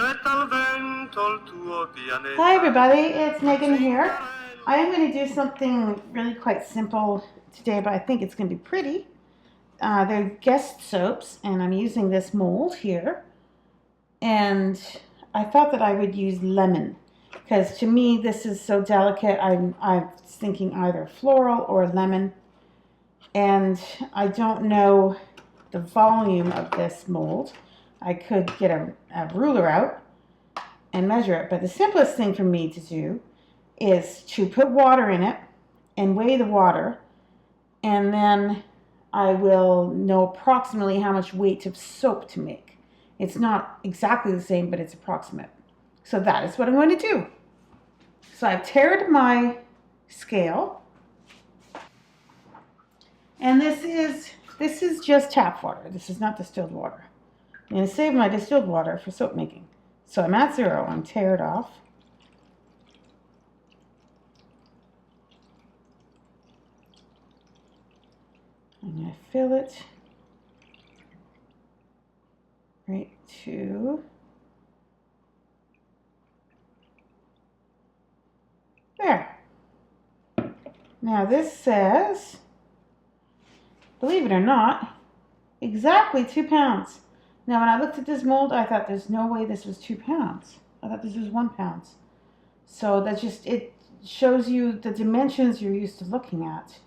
Hi everybody, it's Megan here. I am going to do something really quite simple today, but I think it's going to be pretty. They're guest soaps, and I'm using this mold here. And I thought that I would use lemon, because to me this is so delicate. I'm thinking either floral or lemon. And I don't know the volume of this mold. I could get a ruler out and measure it, but the simplest thing for me to do is to put water in it and weigh the water, and then I will know approximately how much weight of soap to make. It's not exactly the same, but it's approximate. So that is what I'm going to do. So I've tared my scale, and this is just tap water. This is not distilled water. I'm going to save my distilled water for soap making. So I'm at 0. I'm tared off. I'm going to fill it right to there. Now this says, believe it or not, exactly 2 pounds. Now when I looked at this mold, I thought there's no way this was 2 pounds. I thought this was 1 pound. So that just, it shows you the dimensions you're used to looking at.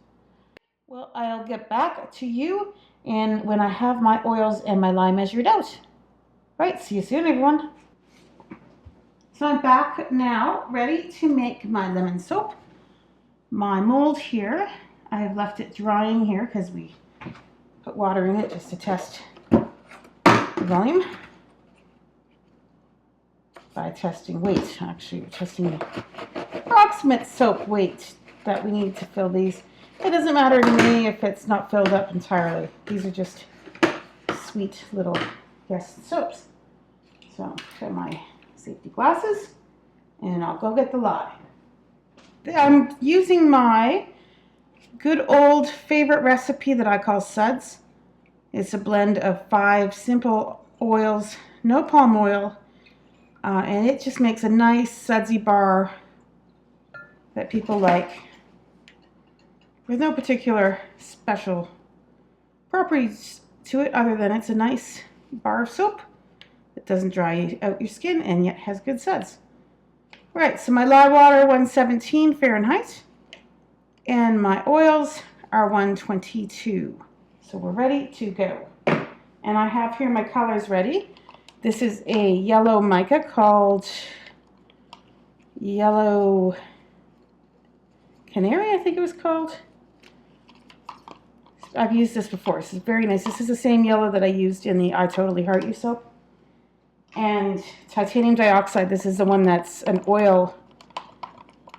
Well, I'll get back to you and when I have my oils and my lye measured out. Right, see you soon everyone. So I'm back now, ready to make my lemon soap. My mold here, I have left it drying here because we put water in it just to test the volume. By testing weight, actually we're testing the approximate soap weight that we need to fill these. It doesn't matter to me if it's not filled up entirely. These are just sweet little guest soaps. So put my safety glasses and I'll go get the lye. I'm using my good old favorite recipe that I call suds. It's a blend of 5 simple oils, no palm oil, and it just makes a nice sudsy bar that people like. There's no particular special properties to it other than it's a nice bar of soap that doesn't dry out your skin and yet has good suds. Right, so my lye water 117 Fahrenheit and my oils are 122. So we're ready to go. And I have here my colors ready. This is a yellow mica called Yellow Canary, I think it was called. I've used this before. This is very nice. This is the same yellow that I used in the I Totally Heart You soap. And titanium dioxide, this is the one that's an oil,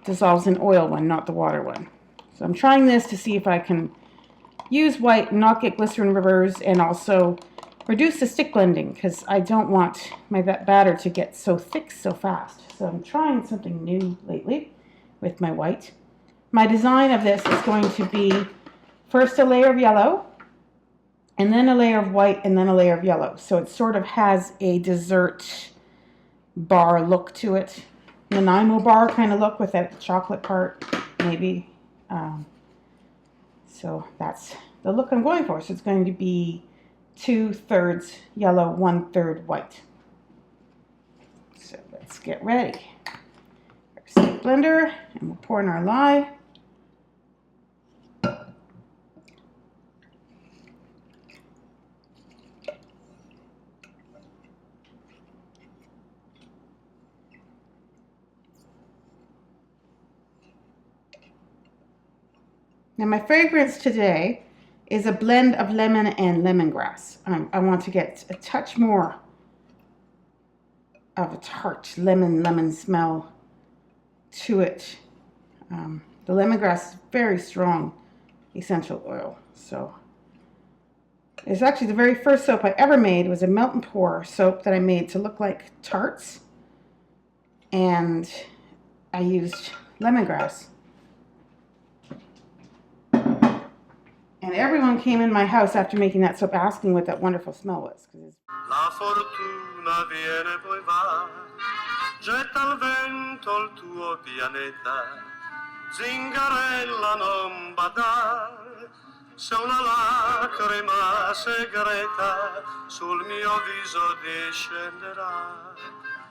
dissolves in oil one, not the water one. So I'm trying this to see if I can use white, not get glycerin rivers, and also reduce the stick blending because I don't want my batter to get so thick so fast. So I'm trying something new lately with my white. My design of this is going to be first a layer of yellow, and then a layer of white, and then a layer of yellow. So it sort of has a dessert bar look to it. Nanaimo bar kind of look without the chocolate part, maybe. So that's the look I'm going for. So it's going to be 2/3 yellow, 1/3 white. So let's get ready. Our stick blender, and we'll pour in our lye. Now my fragrance today is a blend of lemon and lemongrass. I want to get a touch more of a tart lemon smell to it. The lemongrass is very strong essential oil. So it's actually the very first soap I ever made was a melt and pour soap that I made to look like tarts. And I used lemongrass. And everyone came in my house after making that soap asking what that wonderful smell was. La fortuna viene poi va, getta al vento il tuo pianeta, zingarella non badar, se una lacrima segreta sul mio viso discenderà,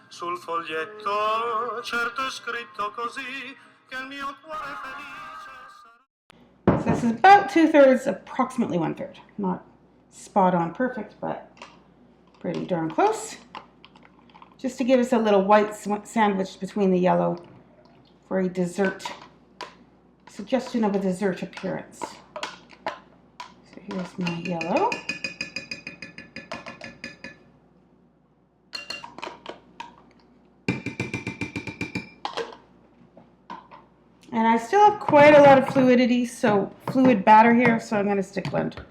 sul foglietto certo è scritto così che il mio cuore felice sarà. So this is about 2/3, approximately 1/3. Not spot on perfect, but pretty darn close. Just to give us a little white sandwich between the yellow for a dessert, suggestion of a dessert appearance. So here's my yellow. And I still have quite a lot of fluidity, so fluid batter here, so I'm going to stick blend.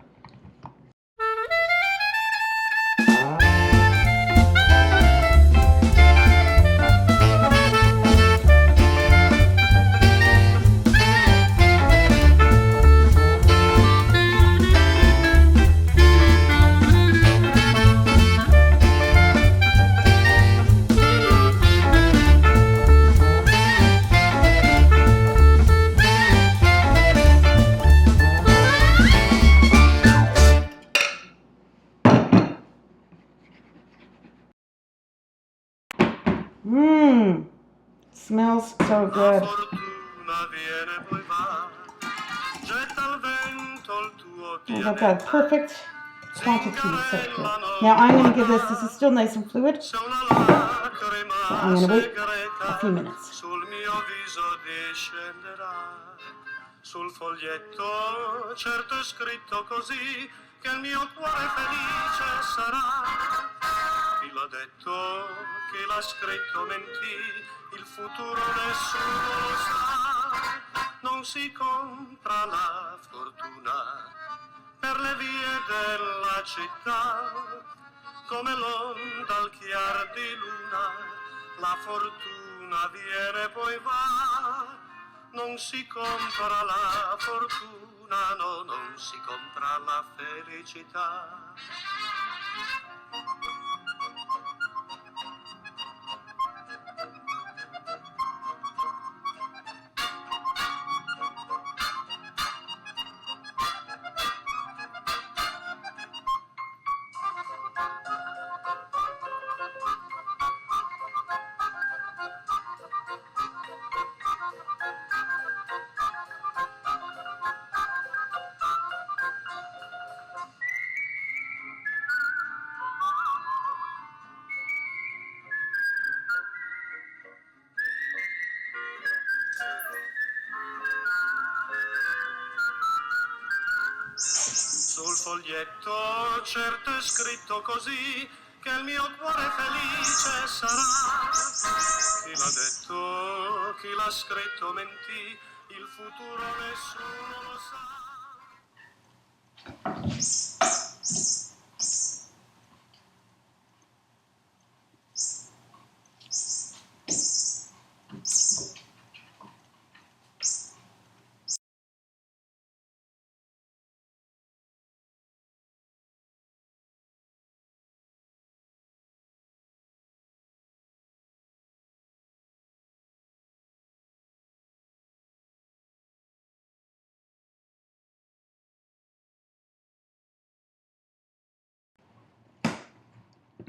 Smells so good. I got that perfect quantity of soap here. Now I'm going to give this is still nice and fluid. So I'm going to wait a few minutes. Sul foglietto certo è scritto così che il mio cuore felice sarà. Chi l'ha detto, chi l'ha scritto mentì, il futuro nessuno lo sa. Non si compra la fortuna per le vie della città, come l'onda al chiar di luna, la fortuna viene poi va. Non si compra la fortuna, no, non si compra la felicità. Sul foglietto certo è scritto così che il mio cuore felice sarà. Chi l'ha detto, chi l'ha scritto mentì, il futuro nessuno lo sa.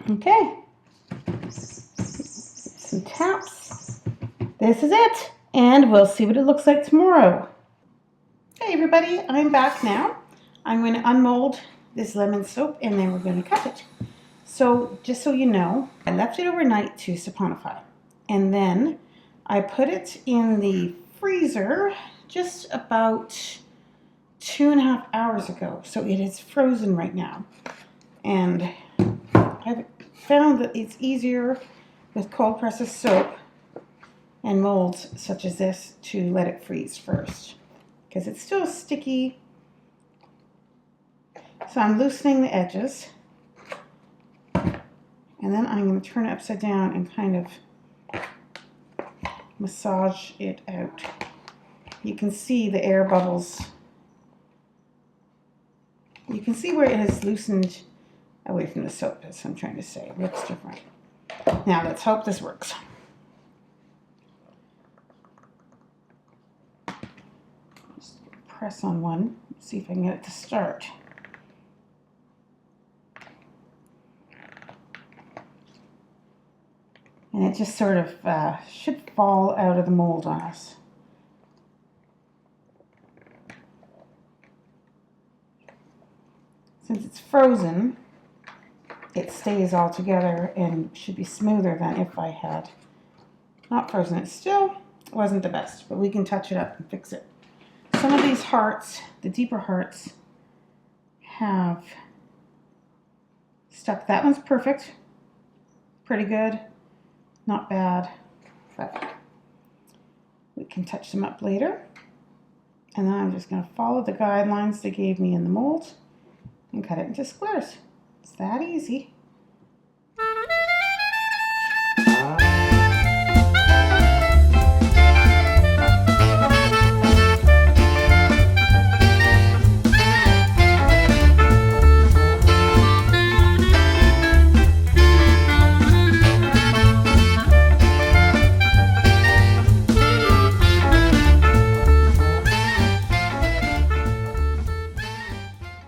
Okay, some taps. This is it, and we'll see what it looks like tomorrow. Hey everybody, I'm back now. I'm going to unmold this lemon soap and then we're going to cut it. So just so you know, I left it overnight to saponify, and then I put it in the freezer just about 2.5 hours ago. So it is frozen right now, and I've found that it's easier with cold presses soap and molds such as this to let it freeze first, because it's still sticky. So I'm loosening the edges, and then I'm going to turn it upside down and kind of massage it out. You can see the air bubbles You can see where it has loosened away from the soap, that's what I'm trying to say. It looks different. Now let's hope this works. Just press on one, see if I can get it to start. And it just sort of should fall out of the mold on us. Since it's frozen, it stays all together and should be smoother than if I had not frozen it. Still wasn't the best, but we can touch it up and fix it. Some of these hearts, the deeper hearts, have stuck. That one's perfect. Pretty good. Not bad. But we can touch them up later. And then I'm just going to follow the guidelines they gave me in the mold and cut it into squares. It's that easy.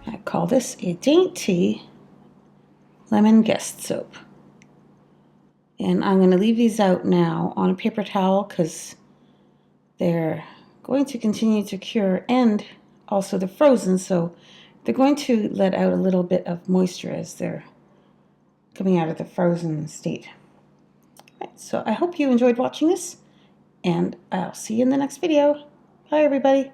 I call this a Dainty Lemongrass soap. And I'm going to leave these out now on a paper towel because they're going to continue to cure, and also they're frozen, so they're going to let out a little bit of moisture as they're coming out of the frozen state. Right, so I hope you enjoyed watching this, and I'll see you in the next video. Bye everybody.